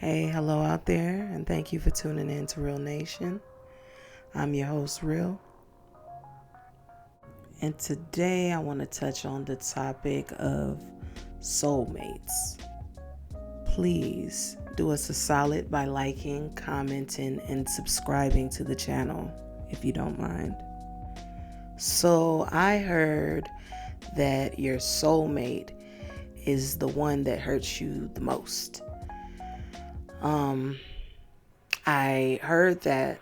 Hey, hello out there, and thank you for tuning in to Real Nation. I'm your host, Real, and today I want to touch on the topic of soulmates. Please do us a solid by liking, commenting, and subscribing to the channel if you don't mind. So, I heard that your soulmate is the one that hurts you the most. I heard that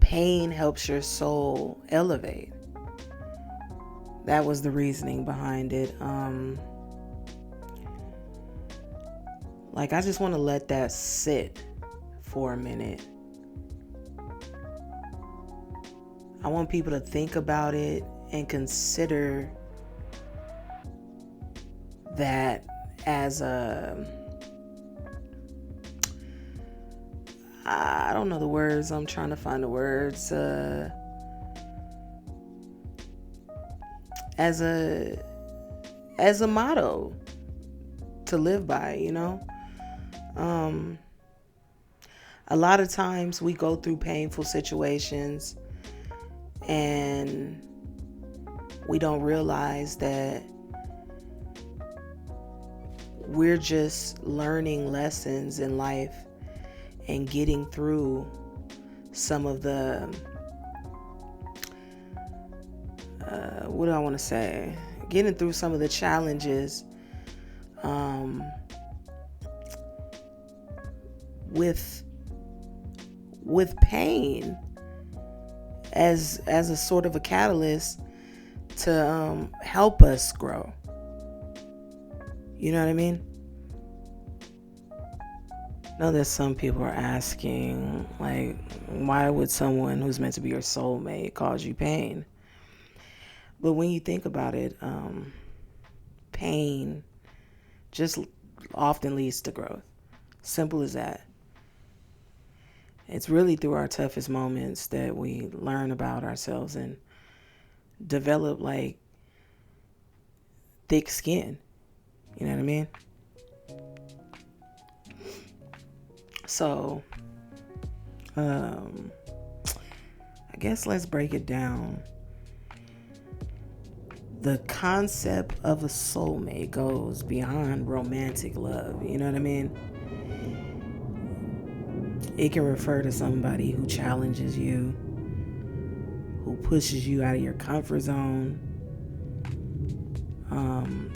pain helps your soul elevate. That was the reasoning behind it. I just want to let that sit for a minute. I want people to think about it and consider that as I don't know the words. I'm trying to find the words. As a motto to live by, A lot of times we go through painful situations and we don't realize that we're just learning lessons in life and getting through some of the what do I want to say? Getting through some of the challenges with pain as a sort of a catalyst to help us grow. You know what I mean? I know that some people are asking, why would someone who's meant to be your soulmate cause you pain? But when you think about it, pain just often leads to growth. Simple as that. It's really through our toughest moments that we learn about ourselves and develop thick skin. You know what I mean? So, I guess let's break it down. The concept of a soulmate goes beyond romantic love. You know what I mean? It can refer to somebody who challenges you, who pushes you out of your comfort zone,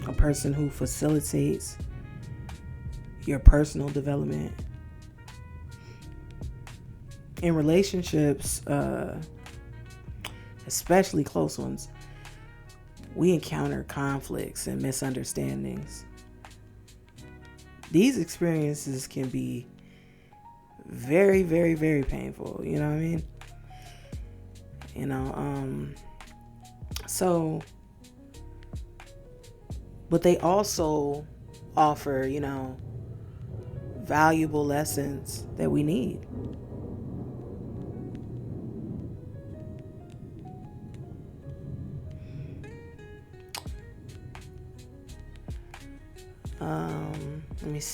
a person who facilitates your personal development. In relationships, especially close ones, we encounter conflicts and misunderstandings. These experiences can be very, very, very painful. You know what I mean? But they also offer, valuable lessons that we need.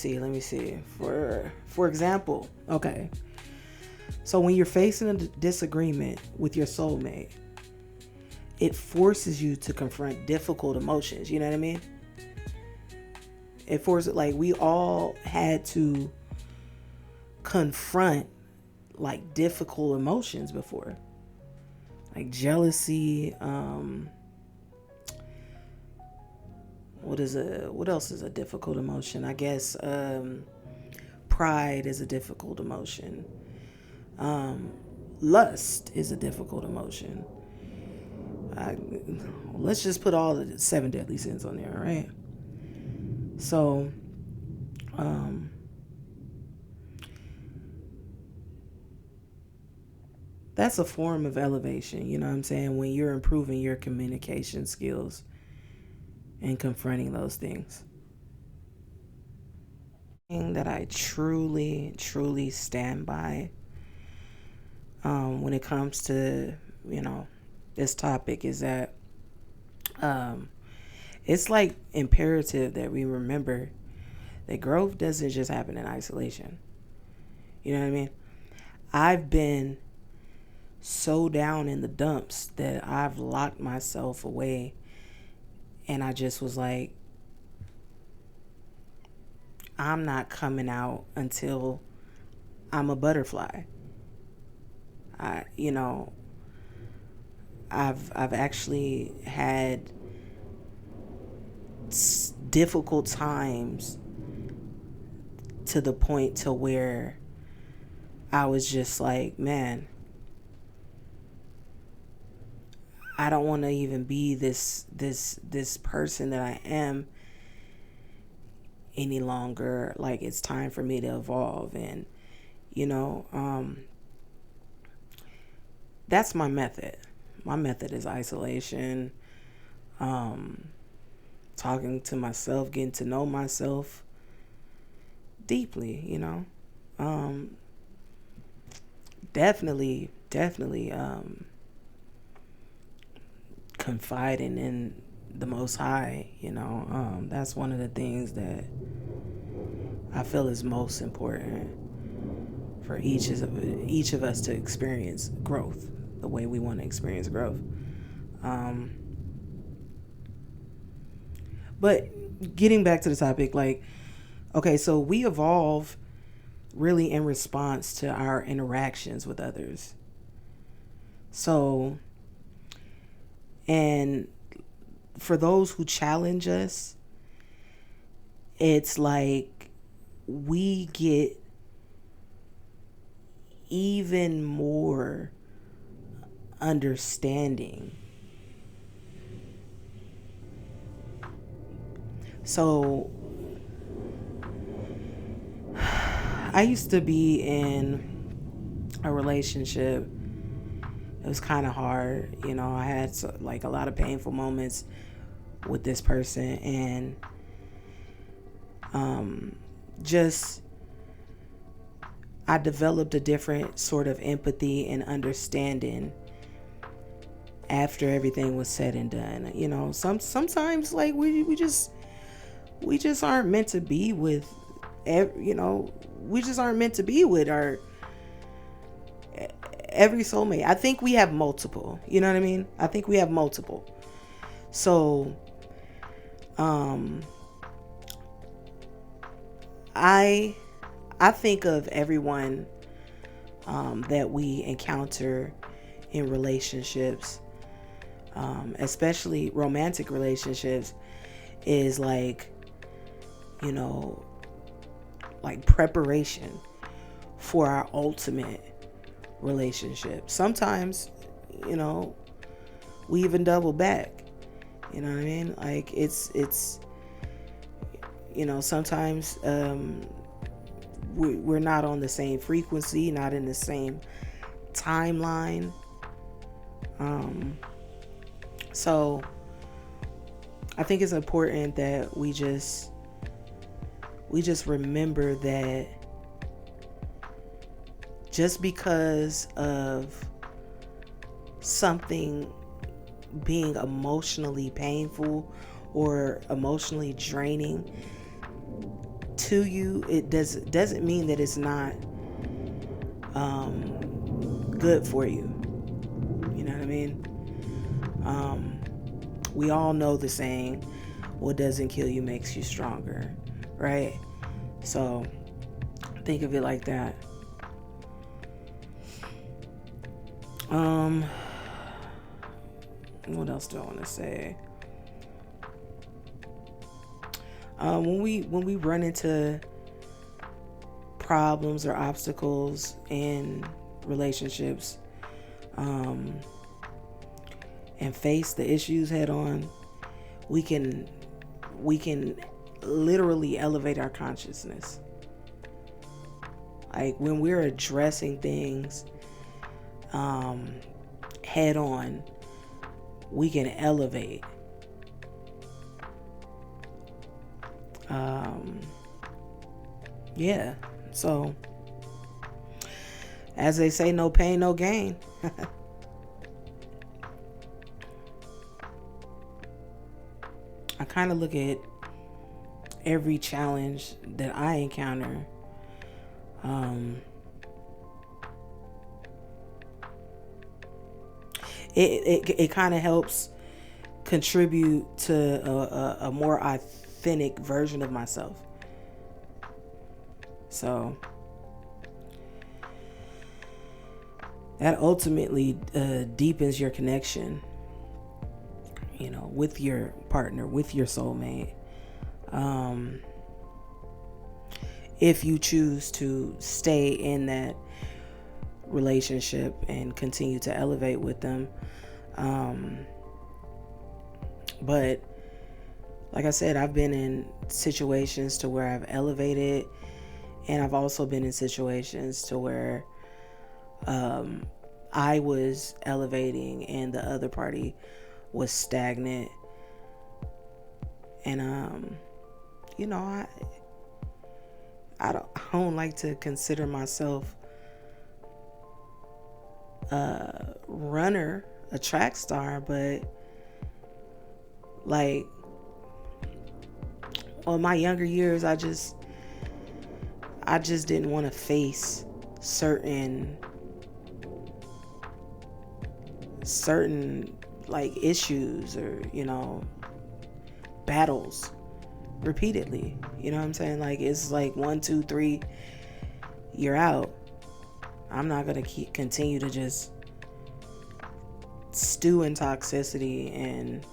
Let me see. For example, okay. So when you're facing a disagreement with your soulmate, it forces you to confront difficult emotions. You know what I mean? It forces, we all had to confront difficult emotions before, like jealousy. What else is a difficult emotion? I guess pride is a difficult emotion. Lust is a difficult emotion. Let's just put all the 7 deadly sins on there, all right? So, that's a form of elevation, you know what I'm saying? When you're improving your communication skills and confronting those things. Thing that I truly, truly stand by when it comes to, this topic is that it's imperative that we remember that growth doesn't just happen in isolation. You know what I mean? I've been so down in the dumps that I've locked myself away, and I just was like, I'm not coming out until I'm a butterfly. I, you know, I've actually had difficult times to the point to where I was just like, man, I don't want to even be this person that I am any longer. Like, it's time for me to evolve. And that's my method. My method is isolation, talking to myself, getting to know myself deeply, definitely confiding in the Most High. That's one of the things that I feel is most important for each of us to experience growth the way we want to experience growth. But getting back to the topic, like, okay, so we evolve really in response to our interactions with others. So, and for those who challenge us, it's like we get even more understanding. So I used to be in a relationship. It was kind of hard. I had like a lot of painful moments with this person, and just I developed a different sort of empathy and understanding after everything was said and done. Sometimes like we just aren't meant to be with we just aren't meant to be with our every soulmate. I think we have multiple. You know what I mean? I think we have multiple. So I think of everyone that we encounter in relationships, especially romantic relationships, is like, like preparation for our ultimate relationship. Sometimes, we even double back. You know what I mean? Like it's sometimes we're not on the same frequency, not in the same timeline. So I think it's important that we just remember that just because of something being emotionally painful or emotionally draining to you, it doesn't mean that it's not good for you. You know what I mean? We all know the saying, what doesn't kill you makes you stronger, right? So think of it like that. What else do I want to say? When we run into problems or obstacles in relationships, and face the issues head on, we can literally elevate our consciousness. Like when we're addressing things head on, we can elevate. Yeah. So, as they say, no pain, no gain. I kind of look at every challenge that I encounter, it kind of helps contribute to a more authentic version of myself. So that ultimately deepens your connection, with your partner, with your soulmate. If you choose to stay in that relationship and continue to elevate with them. But like I said, I've been in situations to where I've elevated, and I've also been in situations to where I was elevating and the other party was stagnant. And I don't like to consider myself a runner, a track star, but like, well, my younger years, I just didn't want to face certain like issues or battles repeatedly. You know what I'm saying? Like, it's like 1, 2, 3, you're out. I'm not gonna continue to just stew in toxicity and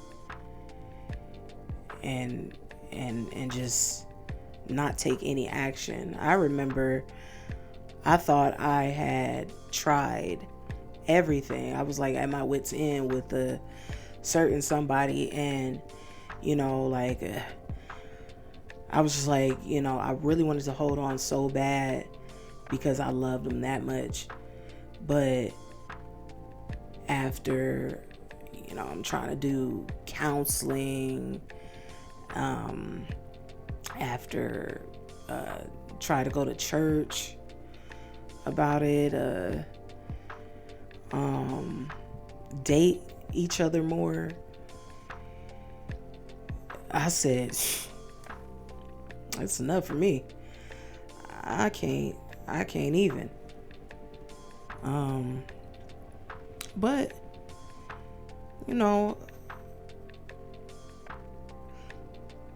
just not take any action. I remember I thought I had tried everything. I was like at my wit's end with a certain somebody, and I was just like, I really wanted to hold on so bad because I loved them that much. But after, I'm trying to do counseling, after try to go to church about it, date each other more, I said, that's enough for me. I can't even. But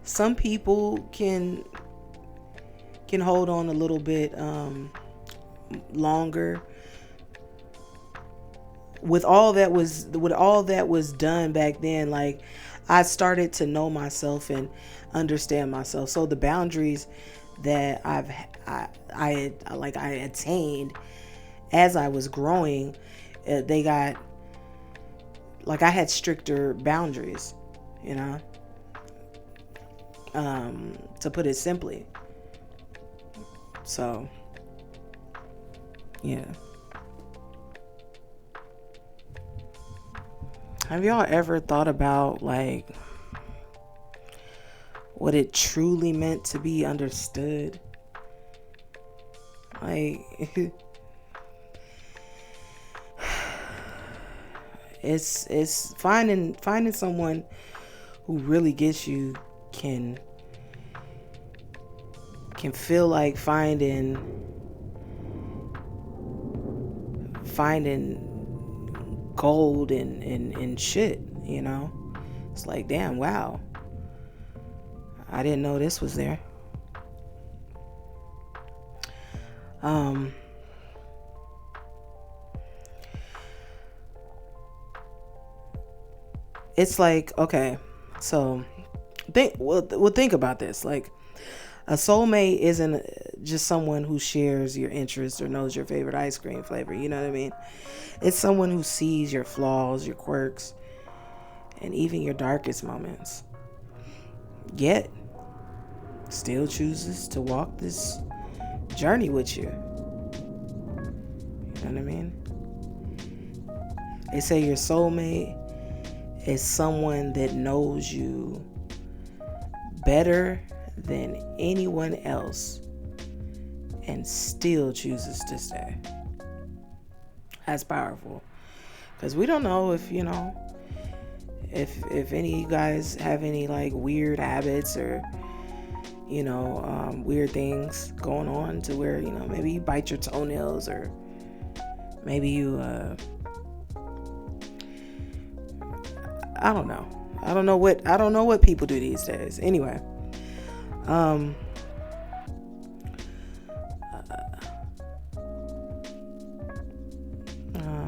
some people can hold on a little bit longer. With all that was done back then, like, I started to know myself and understand myself. So the boundaries that I attained as I was growing, they got, like, I had stricter boundaries, to put it simply. So, yeah. Have y'all ever thought about, like, what it truly meant to be understood? Like, it's finding someone who really gets you can feel like finding gold in shit. It's like, damn, wow, I didn't know this was there. It's like, okay, so think about this. Like, a soulmate isn't just someone who shares your interests or knows your favorite ice cream flavor. You know what I mean? It's someone who sees your flaws, your quirks, and even your darkest moments, yet still chooses to walk this journey with you. You know what I mean? They say your soulmate is someone that knows you better than anyone else and still chooses to stay. That's powerful, because we don't know if if any of you guys have any like weird habits or weird things going on to where, maybe you bite your toenails, or maybe you, I don't know. I don't know what people do these days. Anyway,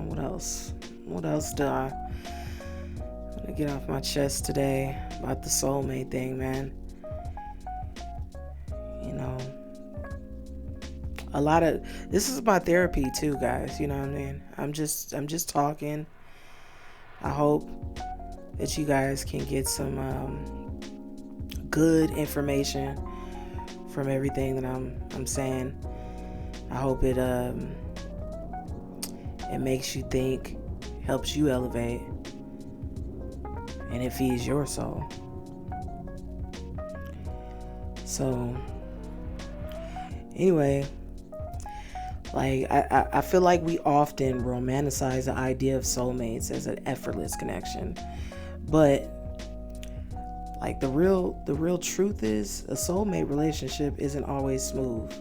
what else? What else do I want to get off my chest today about the soulmate thing, man? A lot of this is about therapy too, guys. You know what I mean? I'm just talking. I hope that you guys can get some good information from everything that I'm saying. I hope it makes you think, helps you elevate, and it feeds your soul. So anyway, like I feel like we often romanticize the idea of soulmates as an effortless connection. But like the real truth is, a soulmate relationship isn't always smooth.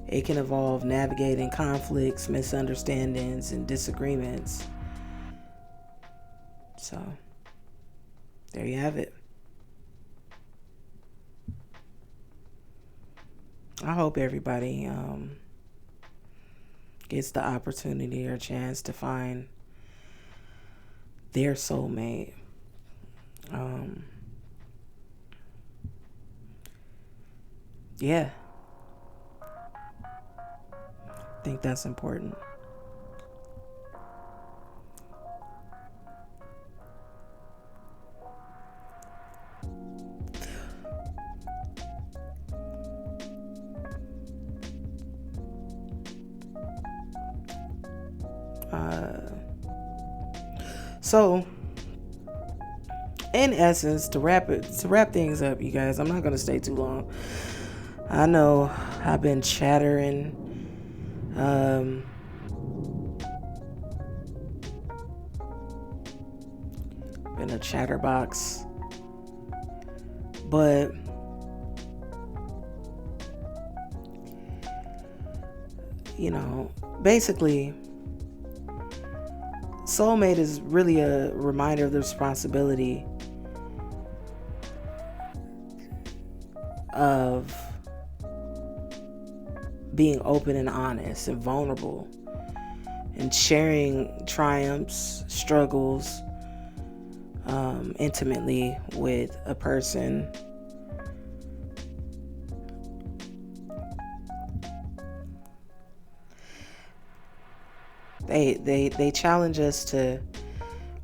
It can involve navigating conflicts, misunderstandings, and disagreements. So there you have it. I hope everybody gets the opportunity or chance to find their soulmate. Yeah, I think that's important. So, in essence, to wrap things up, you guys, I'm not gonna stay too long. I know I've been chattering, in a chatterbox, but basically, soulmate is really a reminder of the responsibility of being open and honest and vulnerable, and sharing triumphs, struggles, intimately with a person. They challenge us to,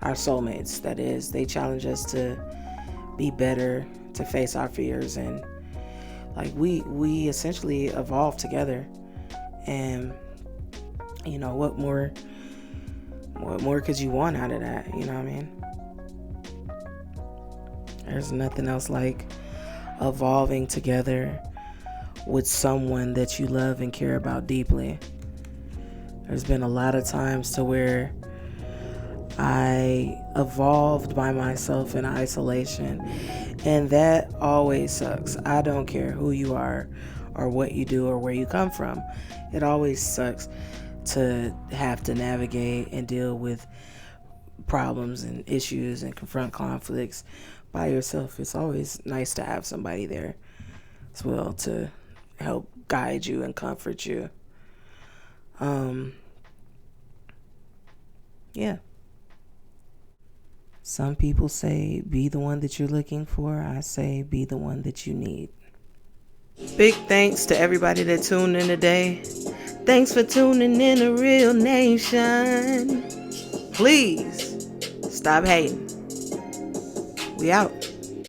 our soulmates, that is, they challenge us to be better, to face our fears, and like we essentially evolve together. And what more could you want out of that? You know what I mean? There's nothing else like evolving together with someone that you love and care about deeply. There's been a lot of times to where I evolved by myself in isolation, and that always sucks. I don't care who you are or what you do or where you come from. It always sucks to have to navigate and deal with problems and issues and confront conflicts by yourself. It's always nice to have somebody there as well to help guide you and comfort you. Yeah. Some people say be the one that you're looking for. I say be the one that you need. Big thanks to everybody that tuned in today. Thanks for tuning in to Real Nation. Please stop hating. We out.